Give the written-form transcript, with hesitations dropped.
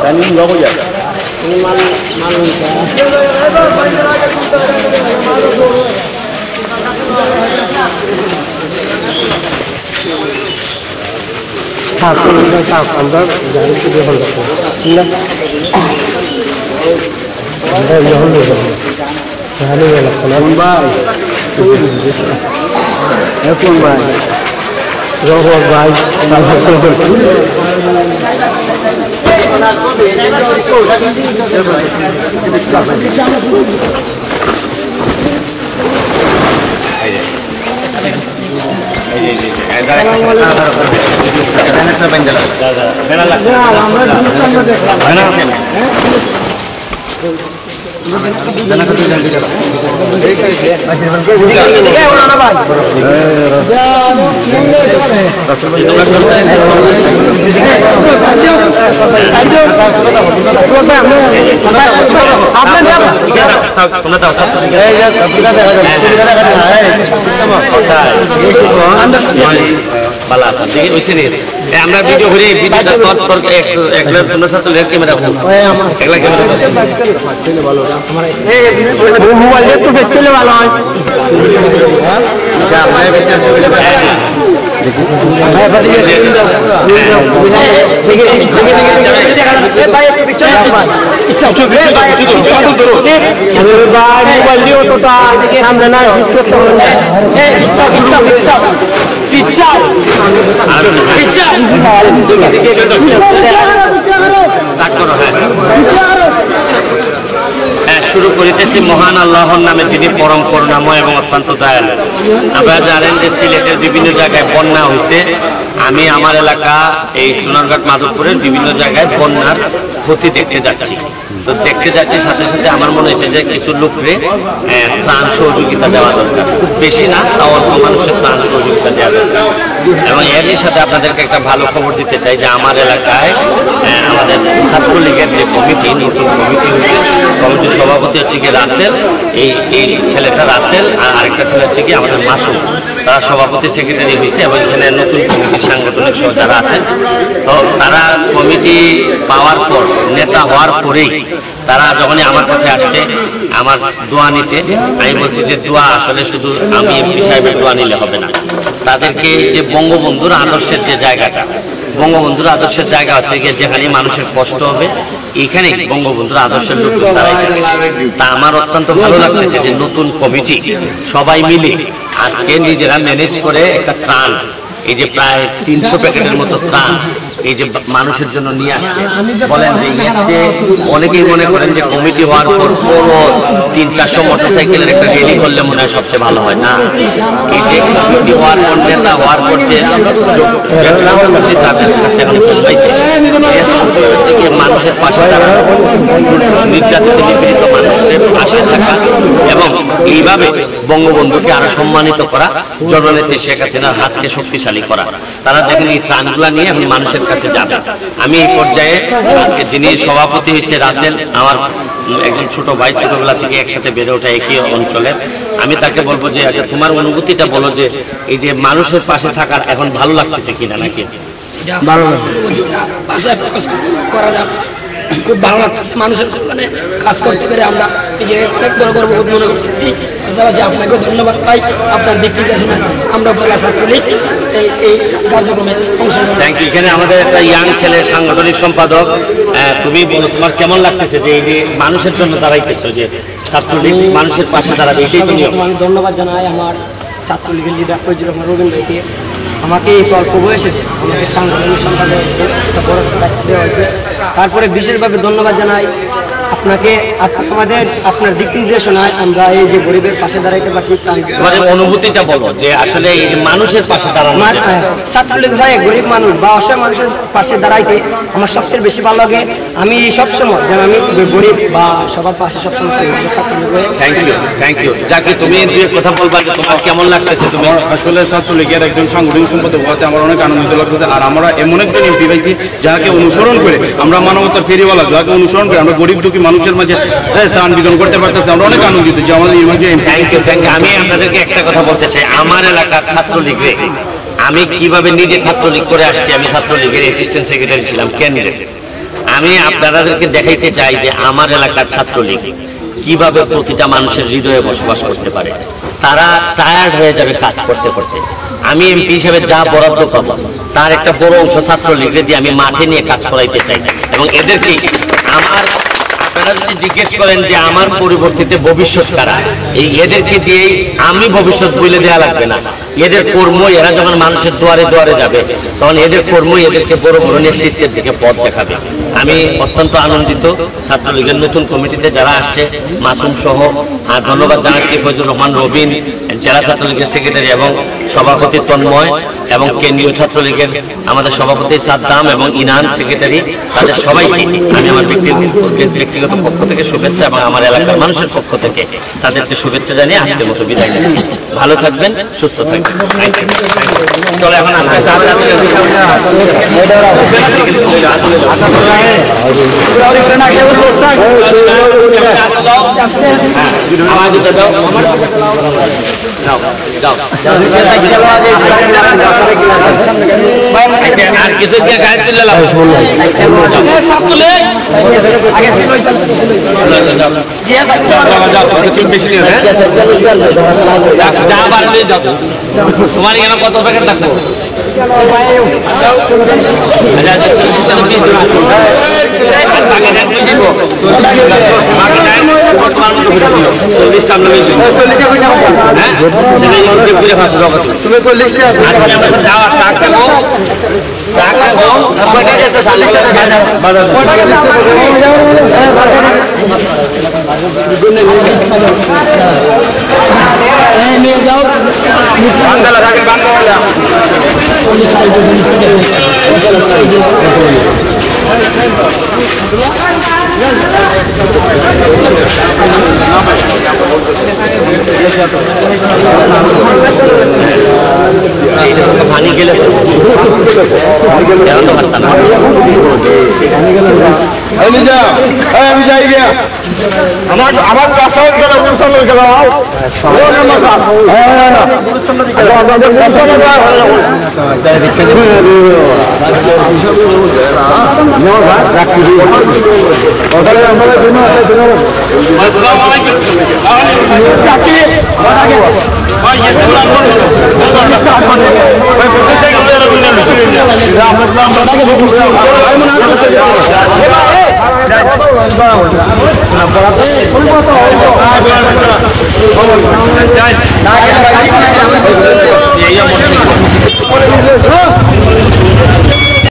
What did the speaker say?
Tani logo ya. Ini malu anda jangan video hold up. Anda jangan lupa. Jangan lupa lambai. Ekon bai. Rohor bai. balasan jadi usini আমরা video করে ভিডিওটা তোর একলা তোমরা সাথে late camera রাখো একলা ক্যামেরা চলে ভালো আমার এই মোবাইল একটু চলে ভালো হয় যা ভাই বেচার চলে দেখি ভাই বাড়ি দেখি ভাই পিকচার ইচ্ছা চলে ভাই ধরো আরে ভাই মোবাইল দিও তো তা সামনে না করতে হবে এই ইচ্ছা পিচ্ছা শুরু করিতেছি মহান আল্লাহর নামে, যিনি পরম করুণাময় এবং অত্যন্ত দয়ালু। আপনারা জানেন যে সিলেটের বিভিন্ন জায়গায় বন্যা হয়েছে। আমি আমার এলাকা এই সোনারঘাট মাধবপুরের বিভিন্ন জায়গায় বন্যার ক্ষতি দেখতে যাচ্ছি। তো দেখতে যাচ্ছি সাথে সাথে আমার মনে হয়েছে যে কিছু লোকরে ত্রাণ সহযোগিতা দেওয়া দরকার, খুব বেশি না, তা অল্প মানুষের ত্রাণ সহযোগিতা দেওয়া দরকার। এবং এরই সাথে আপনাদেরকে একটা ভালো খবর দিতে চাই যে আমার এলাকায় আমাদের ছাত্রলীগের যে কমিটি, নতুন কমিটি হয়েছে, কমিটির সভাপতি হচ্ছে কি রাসেল, এই ছেলেটা রাসেল, আর আরেকটা ছেলে হচ্ছে কি আমাদের মাসুম, তারা সভাপতি সেক্রেটারি হয়েছে। এবং এখানে নতুন কমিটির সাংগঠনিক সহ যারা আছে, তো তারা কমিটি পাওয়ার পর, নেতা হওয়ার পরেই তারা যখনই আমার কাছে আসছে আমার দোয়া নিতে, আমি বলছি যে দোয়া আসলে শুধু আমি এমপি সাহেবের দোয়া নিলে হবে না, তাদেরকে যে বঙ্গবন্ধুর আদর্শের যে জায়গাটা, বঙ্গবন্ধুর আদর্শের জায়গা হচ্ছে গিয়ে যেখানে মানুষের কষ্ট হবে, এখানে বঙ্গবন্ধুর আদর্শের লোকজন দাঁড়ায়। তা আমার অত্যন্ত ভালো লাগতেছে যে নতুন কমিটি সবাই মিলে আজকে নিজেরা ম্যানেজ করে একটা ত্রাণ, এই যে প্রায় 300 প্যাকেটের মতো ত্রাণ এই যে মানুষের জন্য নিয়ে আসছে। বলেন যে এর চেয়ে অনেকেই মনে করেন যে কমিটি হওয়ার পর পুরো 300-400 মোটরসাইকেলের একটা রেলি করলে মনে হয় সবচেয়ে ভালো হয় না। এই যে কমিটি হওয়ার পর, নেতা হওয়ার পর যে তাদের কাছে এখন পাইছে, মানুষের পাশে দাঁড়ানো, নির্যাতিত নিপীড়িত মানুষের পাশে থাকা এবং এইভাবে বঙ্গবন্ধুকে আরো সম্মানিত করা, জননেত্রী শেখ হাসিনার হাতকে শক্তিশালী করা। তারা দেখেন এই ত্রাণগুলা নিয়ে এখন মানুষের কাছে যাবে। আমি এই পর্যায়ে আজকে যিনি সভাপতি হয়েছে রাসেল, আমার একজন ছোট ভাই, ছোটবেলা থেকে একসাথে বেড়ে ওঠা একই অঞ্চলে, আমি তাকে বলবো যে আচ্ছা তোমার অনুভূতিটা বলো যে এই যে মানুষের পাশে থাকার এখন ভালো লাগতেছে কিনা, নাকি ভালো করা যাবে, খুব ভালো লাগতেছে মানুষের কল্যাণে কাজ করতে পেরে আমরা নিজেকে অনেক বড় গর্ববোধ মনে করতেছি। পাশাপাশি আপনাকেও ধন্যবাদ পাই, আপনার দিক নির্দেশনা আমরা বলা ছাত্রলীগ এই কার্যক্রমে অংশগ্রহণ। Thank you. এখানে আমাদের একটা ইয়াং ছেলে সাংগঠনিক সম্পাদক, তুমি বলো তোমার কেমন লাগতেছে যে এই যে মানুষের জন্য দাঁড়াইতেছো, যে ছাত্রলীগ মানুষের পাশে দাঁড়াবে, এটাই তো নিয়ম। আমি ধন্যবাদ জানাই আমার ছাত্রলীগের লিডার ফজলুর রহমান রবিন ভাইকে, আমাকে এই অল্প বয়সে আমাকে সাংগঠনিক সম্পাদক একটা বড় দায়িত্ব দেওয়া হয়েছে। তারপরে বিশেষভাবে ধন্যবাদ জানাই আপনাকে, আপনার দিক নির্দেশনায় আমরা এই যে গরিবের পাশে দাঁড়াইতে পারছি। তোমার অনুভূতিটা বলো যে আসলে এই যে মানুষের পাশে দাঁড়ানো, ছাত্রলীগ ভাই গরিব মানুষ বা অসহায় মানুষের পাশে দাঁড়াইতে আমার সবচেয়ে বেশি ভালো লাগে। আমি সবসময় যেন আমি গরিব বা সবার পাশে সবসময় ছাত্রলীগ। Thank you. যাকে তুমি দুই কথা বলবা যে তোমার কেমন লাগতেছে? তুমি আসলে ছাত্রলীগের একজন সাংগঠনিক সম্পাদক হতে আমার অনেক আনন্দিত লাগতেছে। আর আমরা এমন একজন এমপি পাইছি যাকে অনুসরণ করে আমরা মানবতার ফেরিওয়ালা, যাকে অনুসরণ করে আমরা গরিব দুঃখী মানুষের মাঝে ত্রাণ বিতরণ করতে পারতেছি। আমরা অনেক আনন্দিত যে আমাদের থ্যাংক ইউ। আমি আপনাদেরকে একটা কথা বলতে চাই, আমার এলাকার ছাত্রলীগে আমি কিভাবে নিজে ছাত্রলীগ করে আসছি। আমি ছাত্রলীগের অ্যাসিস্ট্যান্ট সেক্রেটারি ছিলাম কেন্দ্রে। আমি আপনাদেরকে দেখাইতে চাই যে আমার এলাকার ছাত্রলীগ কিভাবে প্রতিটা মানুষের হৃদয়ে বসবাস করতে পারে। তারা টায়ার্ড হয়ে যাবে কাজ করতে করতে। আমি এমপি হিসেবে যা বরাদ্দ পাবো তার একটা বড় অংশ ছাত্রলীগরে দিয়ে আমি মাঠে নিয়ে কাজ করাইতে চাই এবং এদেরকে আমার আপনারা যদি জিজ্ঞেস করেন যে আমার পরিবর্তিতে ভবিষ্যৎ কারা, এই এদেরকে দিয়েই আমি ভবিষ্যৎ বলে দেওয়া লাগবে না। এদের কর্ম, এরা যখন মানুষের দুয়ারে দুয়ারে যাবে তখন এদের কর্মই এদেরকে বড় বড় নেতৃত্বের দিকে পথ দেখাবে। আমি অত্যন্ত আনন্দিত ছাত্রলীগের নতুন কমিটিতে যারা আসছে, মাসুম সহ, আর ধন্যবাদ জানাচ্ছি ফজলুর রহমান রবিন, জেলা ছাত্রলীগের সেক্রেটারি এবং সভাপতি তন্ময়, এবং কেন্দ্রীয় ছাত্রলীগের আমাদের সভাপতি সাদ্দাম এবং ইনান সেক্রেটারি, তাদের সবাইকে আমি আমার ব্যক্তিগত পক্ষ থেকে শুভেচ্ছা এবং আমার এলাকার মানুষের পক্ষ থেকে তাদেরকে শুভেচ্ছা জানিয়ে আজকের মতো বিদায় নিচ্ছি। ভালো থাকবেন, সুস্থ থাকবেন। চলো এখন আর কিছু গায়ে তুলে যা পারলে যাও। তোমার এখানে কত প্যাকেট থাকবো? নিয়ে যাও পানি গেলে আমার কাছে এই